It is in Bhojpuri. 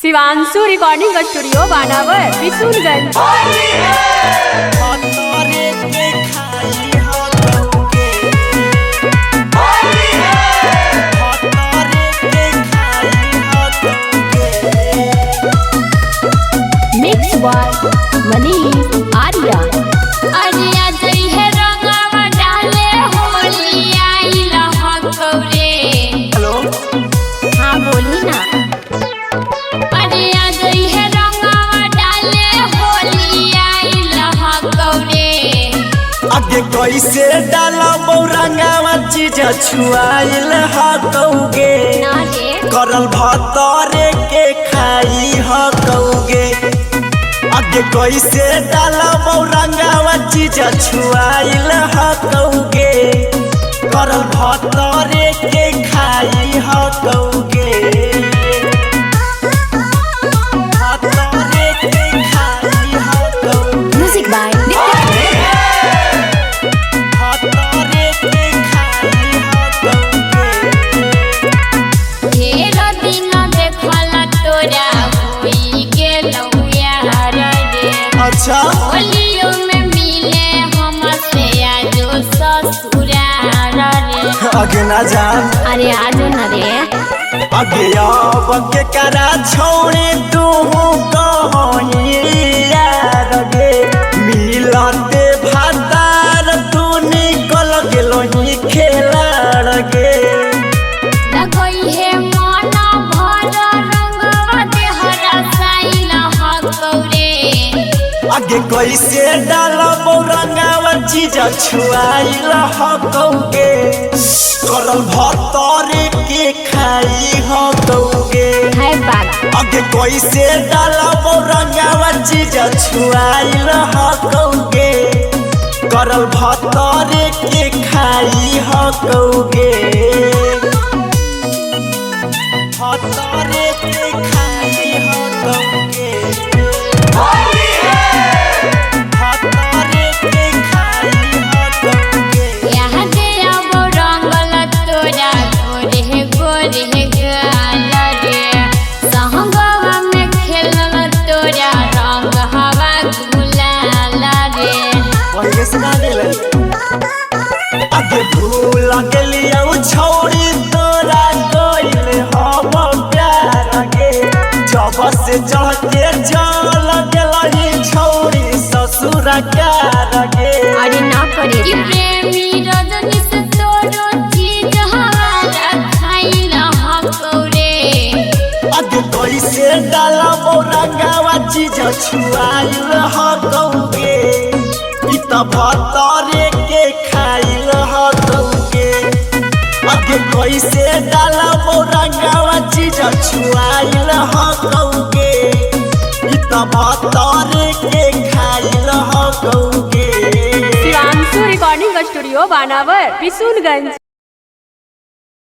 शिवांशु रिकॉर्डिंग स्टूडियो बानावर बिशुनगंज। Mix by Manish Arya. कैसे डाला बौरंगावा चीज छुआइल हकौगे करल भतरे के खाई हकौगे। आगे कैसे डाला बौरंगावा चीज छुआइल हकौगे करल भतरे के खाई हकौगे। म्यूजिक बाय अच्छा में मिले हमसे आजो ससुराल रे। आगे ना जान अरे आजो ना रे। आगे अब के करा छोड़े तू कहिया रे मिलते भातार तू निकल गेलो ही खेला रे। लगई है मन भर रंगवा देहरा साइल हकौरे। आगे कैसे डाला बौरंगावा चीज छुआइल हकौगे करल भतरे के खाई हकौगे। आगे कैसे डाला बौरंगावा चीज छुआइल हकौगे करल भतरे के खाई हकौगे। भतरे के खाई हकौगे। आगे भूल गेलिया छोड़ी तोरा गइल हम प्यार गे जब से चढ़ के चल गेलही छोड़ी ससुर कार गे। अरे ना करे कि प्रेमी रजनी से तोरो चीज हमारा खाइल हकौरे। आगे कैसे डाला बौरंगावा चीज छुआइल हकौगे ई त भतरे के खाइल हकौगे। आगे कैसे डाला बौरंगावा चीज छुआइल हकौगे ई त भतरे के खाइल हकौगे। शिवांशु रिकॉर्डिंग स्टूडियो बानावर बिशुनगंज।